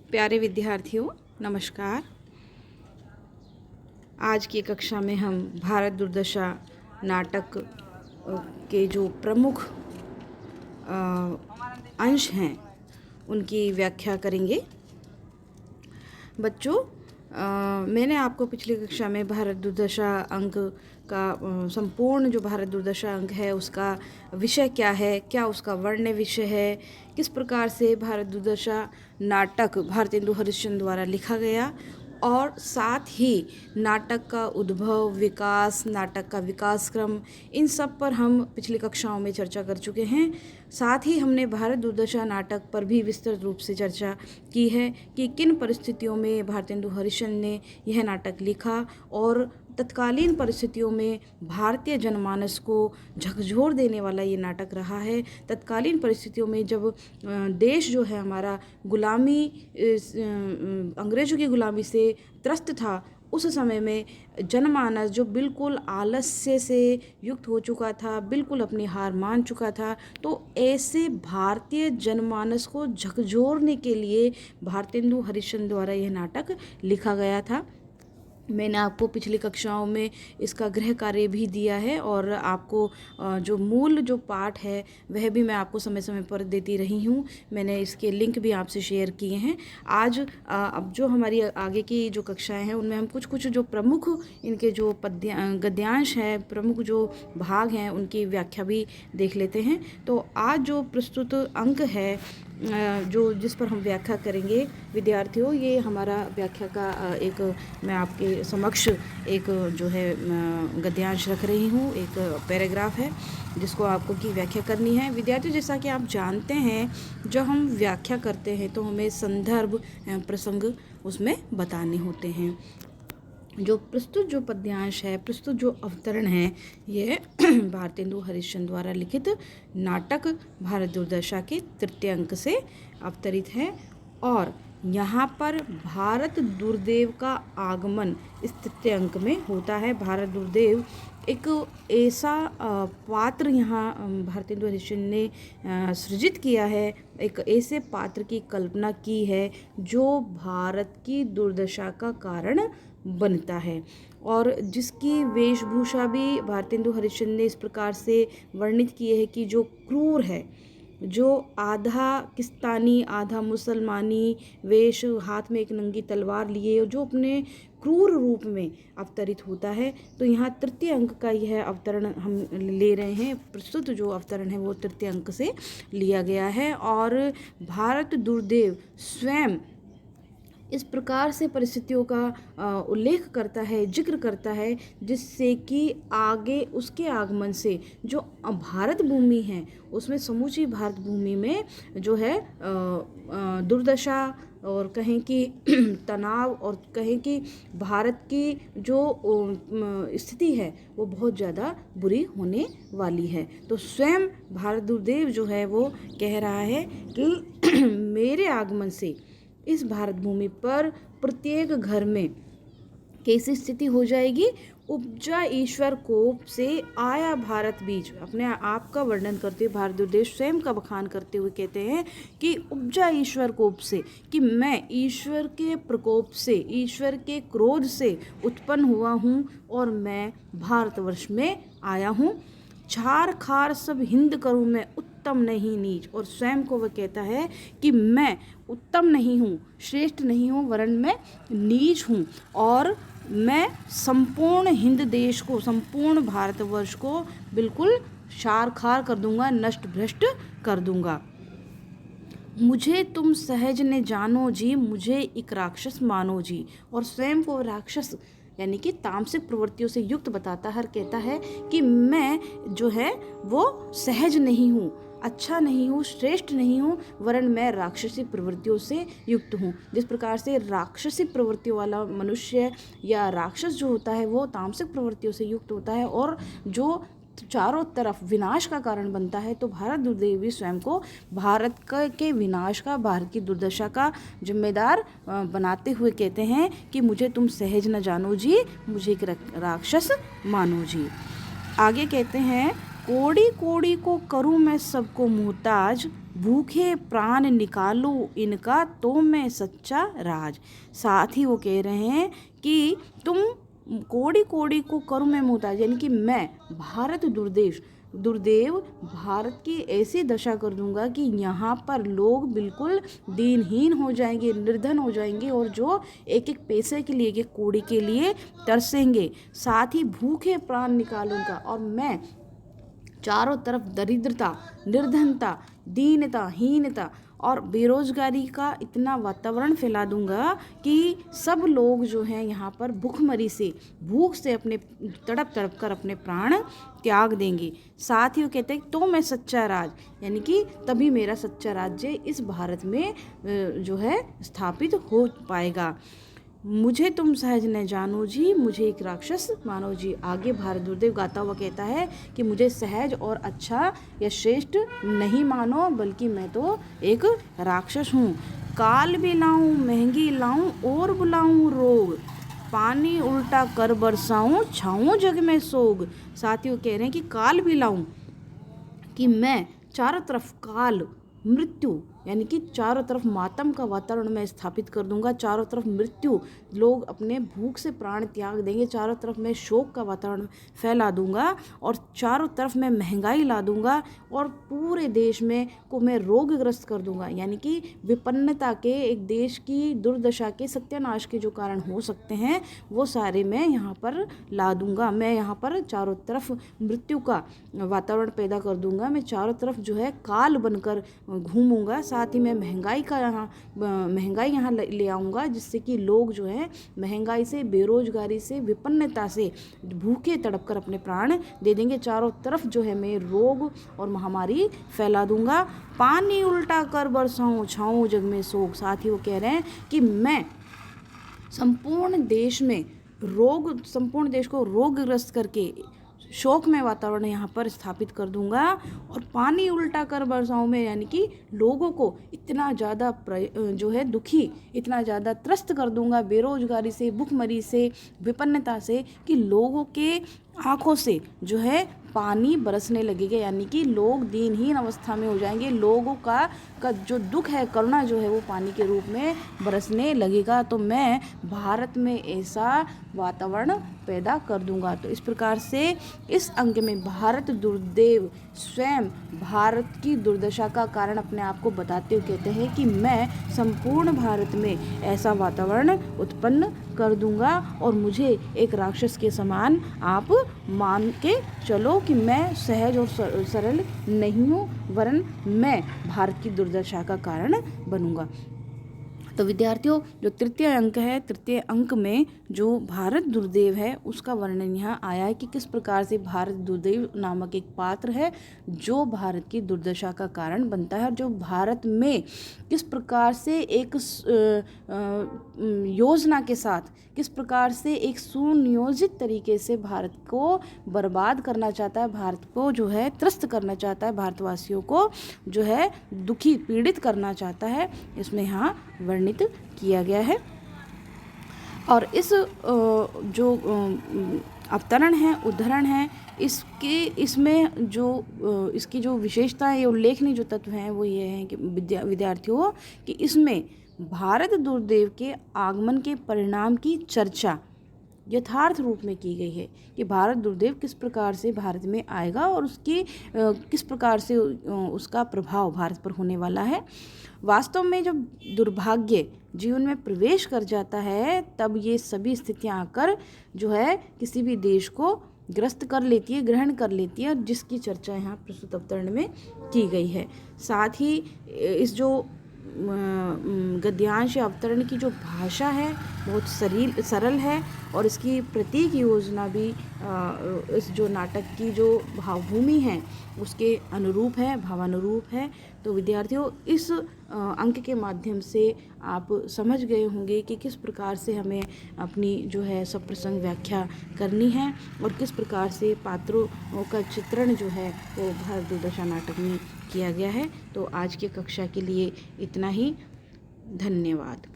प्यारे विद्यार्थियों, नमस्कार। आज की कक्षा में हम भारत दुर्दशा नाटक के जो प्रमुख अंश हैं उनकी व्याख्या करेंगे। बच्चों, मैंने आपको पिछली कक्षा में भारत दुर्दशा अंक का संपूर्ण जो भारत दुर्दशा अंक है उसका विषय क्या है, क्या उसका वर्ण विषय है, किस प्रकार से भारत दुर्दशा नाटक भारतेंदु हरिश्चंद्र द्वारा लिखा गया और साथ ही नाटक का उद्भव, विकास, नाटक का विकास क्रम, इन सब पर हम पिछली कक्षाओं में चर्चा कर चुके हैं। साथ ही हमने भारत दुर्दशा नाटक पर भी विस्तृत रूप से चर्चा की है कि किन परिस्थितियों में भारतेंदु हरिश्चंद्र ने यह नाटक लिखा और तत्कालीन परिस्थितियों में भारतीय जनमानस को झकझोर देने वाला ये नाटक रहा है। तत्कालीन परिस्थितियों में जब देश जो है हमारा गुलामी, अंग्रेज़ों की गुलामी से त्रस्त था, उस समय में जनमानस जो बिल्कुल आलस्य से युक्त हो चुका था, बिल्कुल अपनी हार मान चुका था, तो ऐसे भारतीय जनमानस को झकझोरने के लिए भारतेंदु हरिश्चंद्र द्वारा यह नाटक लिखा गया था। मैंने आपको पिछली कक्षाओं में इसका गृह कार्य भी दिया है और आपको जो मूल जो पाठ है वह भी मैं आपको समय समय पर देती रही हूँ। मैंने इसके लिंक भी आपसे शेयर किए हैं। आज अब जो हमारी आगे की जो कक्षाएं हैं उनमें हम कुछ जो प्रमुख इनके जो गद्यांश हैं, प्रमुख जो भाग हैं, उनकी व्याख्या भी देख लेते हैं। तो आज जो प्रस्तुत अंक है जिस पर हम व्याख्या करेंगे विद्यार्थियों, ये हमारा व्याख्या का एक मैं आपके समक्ष एक जो है गद्यांश रख रही हूँ, एक पैराग्राफ है जिसको आपको की व्याख्या करनी है। विद्यार्थियों, जैसा कि आप जानते हैं, जब हम व्याख्या करते हैं तो हमें संदर्भ प्रसंग उसमें बताने होते हैं। जो प्रस्तुत जो पद्यांश है, प्रस्तुत जो अवतरण है, ये भारतेंदु हरिश्चंद्र द्वारा लिखित नाटक भारत दुर्दशा के तृतीय अंक से अवतरित है और यहाँ पर भारत दुर्देव का आगमन इस तृतीय अंक में होता है। भारत दुर्देव एक ऐसा पात्र यहाँ भारतेंदु हरिश्चंद्र ने सृजित किया है, एक ऐसे पात्र की कल्पना की है जो भारत की दुर्दशा का कारण बनता है और जिसकी वेशभूषा भी भारतेंदु हरिश्चंद्र ने इस प्रकार से वर्णित की है कि जो क्रूर है, जो आधा किस्तानी आधा मुसलमानी वेश, हाथ में एक नंगी तलवार लिए, जो अपने क्रूर रूप में अवतरित होता है। तो यहाँ तृतीय अंक का यह अवतरण हम ले रहे हैं। प्रस्तुत जो अवतरण है वो तृतीय अंक से लिया गया है और भारत दुर्देव स्वयं इस प्रकार से परिस्थितियों का उल्लेख करता है, जिक्र करता है, जिससे कि आगे उसके आगमन से जो भारत भूमि है उसमें, समूची भारत भूमि में जो है दुर्दशा और कहें कि तनाव और कहें कि भारत की जो स्थिति है वो बहुत ज़्यादा बुरी होने वाली है। तो स्वयं भारत दुर्देव जो है वो कह रहा है कि मेरे आगमन से इस भारत भूमि पर प्रत्येक घर में कैसी स्थिति हो जाएगी। उपजा ईश्वर कोप से आया भारत बीज। अपने आप का वर्णन करते हुए भारत दुर्देव स्वयं का बखान करते हुए कहते हैं कि उपजा ईश्वर कोप से, कि मैं ईश्वर के प्रकोप से, ईश्वर के क्रोध से उत्पन्न हुआ हूँ और मैं भारतवर्ष में आया हूँ। छार खार सब हिंद करूँ मैं, उत्तम नहीं नीच। और स्वयं को वह कहता है कि मैं उत्तम नहीं हूँ, श्रेष्ठ नहीं हूँ, वरन मैं नीच हूँ और मैं संपूर्ण हिंद देश को, संपूर्ण भारतवर्ष को बिल्कुल शार खार कर दूंगा, नष्ट भ्रष्ट कर दूंगा। मुझे तुम सहज ने जानो जी, मुझे एक राक्षस मानो जी। और स्वयं को राक्षस यानी कि तामसिक प्रवृत्तियों से युक्त बताता है, कहता है कि मैं जो है वो सहज नहीं हूँ, अच्छा नहीं हूँ, श्रेष्ठ नहीं हूँ, वरन मैं राक्षसी प्रवृत्तियों से युक्त हूँ। जिस प्रकार से राक्षसी प्रवृत्तियों वाला मनुष्य या राक्षस जो होता है वो तामसिक प्रवृत्तियों से युक्त होता है और जो चारों तरफ विनाश का कारण बनता है, तो भारत दुर्देव भी स्वयं को भारत के विनाश का, भारत की दुर्दशा का जिम्मेदार बनाते हुए कहते हैं कि मुझे तुम सहज न जानो जी, मुझे एक राक्षस मानो जी। आगे कहते हैं, कोड़ी कोड़ी को करूँ मैं सबको मुहताज, भूखे प्राण निकालो इनका तो मैं सच्चा राज। साथ ही वो कह रहे हैं कि तुम कोड़ी कोड़ी को करूँ मैं मोहताज, यानी कि मैं भारत दुर्देव भारत की ऐसी दशा कर दूंगा कि यहाँ पर लोग बिल्कुल दीनहीन हो जाएंगे, निर्धन हो जाएंगे, और जो एक एक पैसे के लिए, एक एक कौड़ी के लिए तरसेंगे। साथ ही भूखे प्राण निकालूंगा, और मैं चारों तरफ दरिद्रता, निर्धनता, दीनता, हीनता और बेरोजगारी का इतना वातावरण फैला दूंगा कि सब लोग जो हैं यहाँ पर भूखमरी से, भूख से अपने तड़प तड़प कर अपने प्राण त्याग देंगे। साथ ही वो कहते हैं तो मैं सच्चा राज, यानी कि तभी मेरा सच्चा राज्य इस भारत में जो है स्थापित हो पाएगा। मुझे तुम सहज न जानो जी, मुझे एक राक्षस मानो जी। आगे भारत दुर्देव गाता हुआ कहता है कि मुझे सहज और अच्छा या श्रेष्ठ नहीं मानो, बल्कि मैं तो एक राक्षस हूँ। काल भी लाऊं महंगी लाऊं और बुलाऊं रोग, पानी उल्टा कर बरसाऊं छाऊं जग में सोग। साथ ही वो कह रहे हैं कि काल भी लाऊं, कि मैं चारों तरफ काल, मृत्यु, यानी कि चारों तरफ मातम का वातावरण मैं स्थापित कर दूंगा। चारों तरफ मृत्यु, लोग अपने भूख से प्राण त्याग देंगे। चारों तरफ मैं शोक का वातावरण फैला दूंगा, और चारों तरफ मैं महंगाई ला दूंगा, और पूरे देश में को मैं रोगग्रस्त कर दूंगा, यानी कि विपन्नता के, एक देश की दुर्दशा के, सत्यानाश के जो कारण हो सकते हैं वो सारे मैं यहाँ पर ला दूंगा। मैं यहाँ पर चारों तरफ मृत्यु का वातावरण पैदा कर दूंगा। मैं चारों तरफ जो है काल बनकर घूमूंगा। साथ ही मैं महंगाई यहाँ ले आऊँगा, जिससे कि लोग जो है महंगाई से, बेरोजगारी से, विपन्नता से भूखे तड़प कर अपने प्राण दे देंगे। चारों तरफ जो है मैं रोग और महामारी फैला दूंगा। पानी उल्टा कर बरसाऊं छाऊं जग में सोग। साथ ही वो कह रहे हैं कि मैं संपूर्ण देश को रोगग्रस्त करके शोकमय वातावरण यहाँ पर स्थापित कर दूंगा, और पानी उल्टा कर बरसाऊं में, यानी कि लोगों को इतना ज़्यादा जो है दुखी, इतना ज़्यादा त्रस्त कर दूंगा बेरोजगारी से, भुखमरी से, विपन्नता से, कि लोगों के आँखों से जो है पानी बरसने लगेगा, यानी कि लोग दीनहीन अवस्था में हो जाएंगे। लोगों का जो दुख है, करुणा जो है वो पानी के रूप में बरसने लगेगा। तो मैं भारत में ऐसा वातावरण पैदा कर दूंगा। तो इस प्रकार से इस अंक में भारत दुर्देव स्वयं भारत की दुर्दशा का कारण अपने आप को बताते हुए कहते हैं कि मैं संपूर्ण भारत में ऐसा वातावरण उत्पन्न कर दूंगा, और मुझे एक राक्षस के समान आप मान के चलो कि मैं सहज और सरल नहीं हूँ, वरन मैं भारत की दुर्दशा का कारण बनूंगा। तो विद्यार्थियों, जो तृतीय अंक है, तृतीय अंक में जो भारत दुर्देव है उसका वर्णन यहाँ आया है कि किस प्रकार से भारत दुर्देव नामक एक पात्र है जो भारत की दुर्दशा का कारण बनता है, और जो भारत में किस प्रकार से एक योजना के साथ, किस प्रकार से एक सुनियोजित तरीके से भारत को बर्बाद करना चाहता है, भारत को जो है त्रस्त करना चाहता है, भारतवासियों को जो है दुखी, पीड़ित करना चाहता है, इसमें यहाँ वर्णित किया गया है। और इस जो अवतरण है, उद्धरण है, इसमें जो इसकी जो विशेषताएं, उल्लेखनीय जो तत्व हैं वो ये हैं कि विद्यार्थियों कि इसमें भारत दुर्देव के आगमन के परिणाम की चर्चा यथार्थ रूप में की गई है कि भारत दुर्देव किस प्रकार से भारत में आएगा और उसकी किस प्रकार से उसका प्रभाव भारत पर होने वाला है। वास्तव में जब दुर्भाग्य जीवन में प्रवेश कर जाता है तब ये सभी स्थितियां आकर जो है किसी भी देश को ग्रस्त कर लेती है, ग्रहण कर लेती है, और जिसकी चर्चा यहाँ प्रस्तुत अवतरण में की गई है। साथ ही इस जो गद्यांश या अवतरण की जो भाषा है बहुत सरल है, और इसकी प्रतीक योजना भी इस जो नाटक की जो भावभूमि है उसके अनुरूप है, भावानुरूप है। तो विद्यार्थियों, इस अंक के माध्यम से आप समझ गए होंगे कि किस प्रकार से हमें अपनी जो है सप्रसंग व्याख्या करनी है और किस प्रकार से पात्रों का चित्रण जो है वो भारत दुर्दशा नाटक में किया गया है। तो आज की कक्षा के लिए इतना ही। धन्यवाद।